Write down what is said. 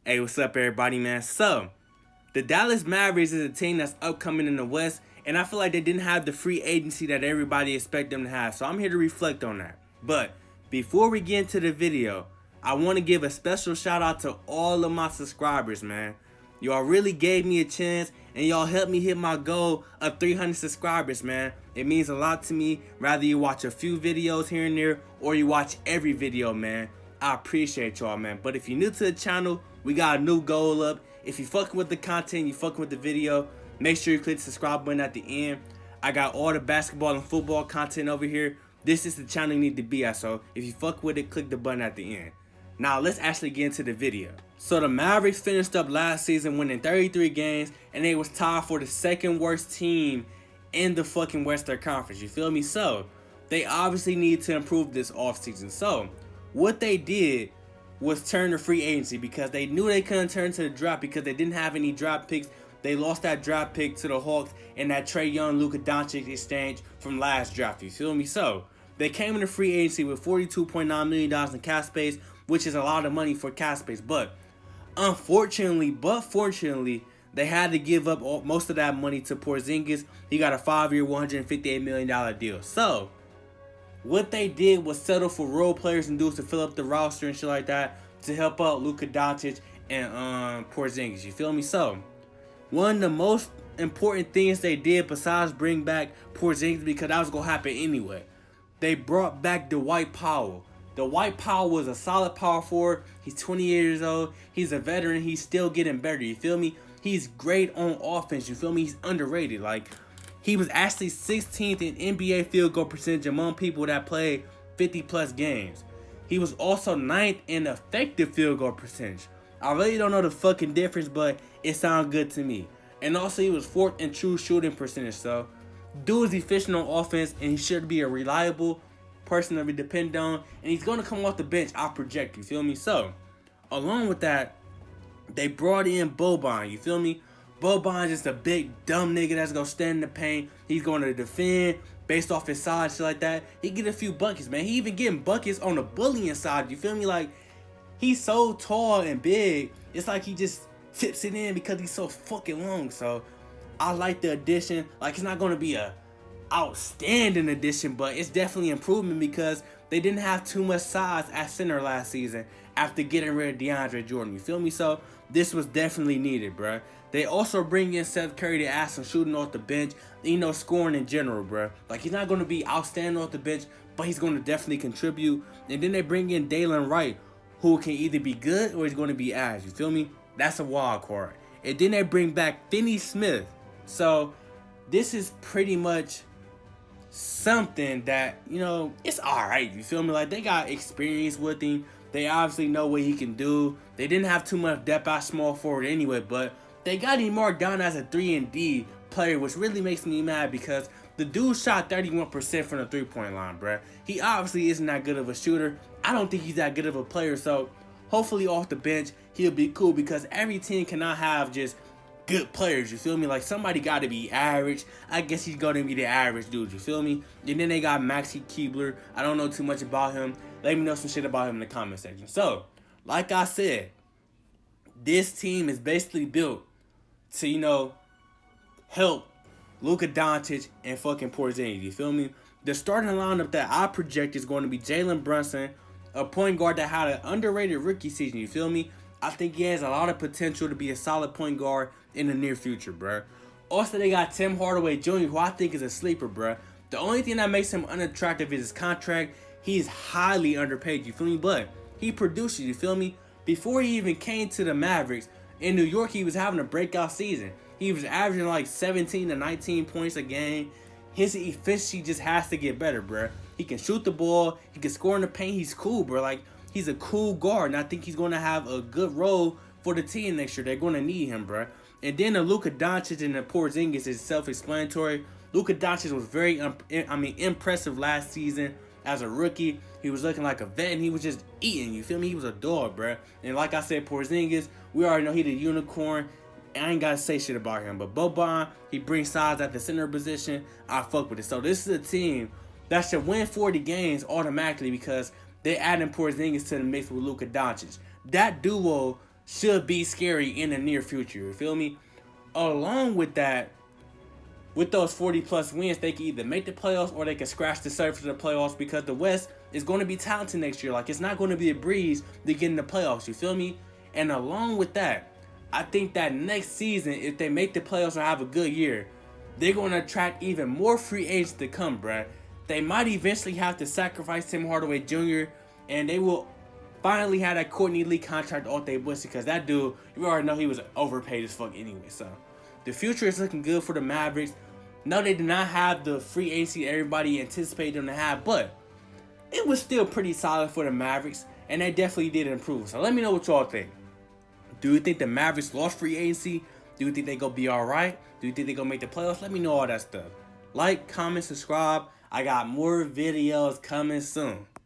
Hey, what's up, everybody, man? So, the Dallas Mavericks is a team that's upcoming in the West, and I feel like they didn't have the free agency that everybody expect them to have. So, I'm here to reflect on that. But before we get into the video, I want to give a special shout out to all of my subscribers, man. Y'all really gave me a chance, and y'all helped me hit my goal of 300 subscribers, man. It means a lot to me, whether you watch a few videos here and there, or you watch every video, man. I appreciate y'all, man. But if you're new to the channel, we got a new goal up. If you fucking with the content, you fucking with the video, make sure you click the subscribe button at the end. I got all the basketball and football content over here. This is the channel you need to be at, so if you fuck with it, click the button at the end. Now, let's actually get into the video. So, the Mavericks finished up last season winning 33 games, and they was tied for the second worst team in the fucking Western Conference. You feel me? So, they obviously need to improve this offseason. So, what they did was turn to free agency because they knew they couldn't turn to the draft because they didn't have any draft picks. They lost that draft pick to the Hawks in that Trae Young, Luka Doncic exchange from last draft. You feel me? So, they came into free agency with $42.9 million in cap space, which is a lot of money for cap space. But fortunately, they had to give up most of that money to Porzingis. He got a 5-year, $158 million deal. So, what they did was settle for role players and dudes to fill up the roster and shit like that to help out Luka Doncic and Porzingis. You feel me? So, one of the most important things they did besides bring back Porzingis, because that was going to happen anyway, they brought back Dwight Powell. Dwight Powell was a solid power forward. He's 20 years old. He's a veteran. He's still getting better. You feel me? He's great on offense. You feel me? He's underrated. Like, he was actually 16th in NBA field goal percentage among people that played 50-plus games. He was also 9th in effective field goal percentage. I really don't know the fucking difference, but it sounds good to me. And also, he was 4th in true shooting percentage. So, dude is efficient on offense, and he should be a reliable person that we depend on. And he's going to come off the bench, I project. You feel me? So, along with that, they brought in Boban. You feel me? Boban's just a big, dumb nigga that's going to stand in the paint. He's going to defend based off his size, shit like that. He get a few buckets, man. He even getting buckets on the bullying side. You feel me? Like, he's so tall and big. It's like he just tips it in because he's so fucking long. So, I like the addition. Like, it's not going to be a outstanding addition, but it's definitely improvement because they didn't have too much size at center last season after getting rid of DeAndre Jordan. You feel me? So, this was definitely needed, bruh. They also bring in Seth Curry to add some shooting off the bench, scoring in general, bruh. Like, he's not going to be outstanding off the bench, but he's going to definitely contribute. And then they bring in Dalen Wright, who can either be good or he's going to be ass. You feel me? That's a wild card. And then they bring back Finney Smith. So, this is pretty much something that, it's alright. You feel me? Like, they got experience with him. They obviously know what he can do. They didn't have too much depth at small forward anyway, but they got him marked down as a 3-and-D player, which really makes me mad because the dude shot 31% from the three-point line, bruh. He obviously isn't that good of a shooter. I don't think he's that good of a player, so hopefully off the bench, he'll be cool because every team cannot have just good players, you feel me? Like, somebody got to be average. I guess he's going to be the average dude, you feel me? And then they got Maxi Keebler. I don't know too much about him. Let me know some shit about him in the comment section. So, like I said, this team is basically built to, help Luka Doncic and fucking Porzingis, you feel me? The starting lineup that I project is going to be Jalen Brunson, a point guard that had an underrated rookie season, you feel me? I think he has a lot of potential to be a solid point guard in the near future, bruh. Also, they got Tim Hardaway Jr., who I think is a sleeper, bruh. The only thing that makes him unattractive is his contract. He's highly underpaid, you feel me? But he produces, you feel me? Before he even came to the Mavericks, in New York, he was having a breakout season. He was averaging like 17 to 19 points a game. His efficiency just has to get better, bruh. He can shoot the ball. He can score in the paint. He's cool, bruh. Like, he's a cool guard, and I think he's going to have a good role for the team next year. They're going to need him, bruh. And then the Luka Doncic and the Porzingis is self-explanatory. Luka Doncic was very, impressive last season as a rookie. He was looking like a vet, and he was just eating. You feel me? He was a dog, bruh. And like I said, Porzingis, we already know he's a unicorn. I ain't got to say shit about him. But Boban, he brings size at the center position. I fuck with it. So this is a team that should win 40 games automatically because they adding Porzingis to the mix with Luka Doncic. That duo should be scary in the near future. You feel me? Along with that, with those 40 plus wins, they can either make the playoffs or they can scratch the surface of the playoffs, because the West is going to be talented next year. Like, it's not going to be a breeze to get in the playoffs. You feel me? And along with that, I think that next season, if they make the playoffs or have a good year, they're going to attract even more free agents to come, bruh. They might eventually have to sacrifice Tim Hardaway Jr., and they will finally have that Courtney Lee contract off their books, because that dude, you already know he was overpaid as fuck anyway. So the future is looking good for the Mavericks. No, they did not have the free agency everybody anticipated them to have, but it was still pretty solid for the Mavericks, and they definitely did improve. So let me know what y'all think. Do you think the Mavericks lost free agency? Do you think they gonna be alright? Do you think they gonna make the playoffs? Let me know all that stuff. Like, comment, subscribe. I got more videos coming soon.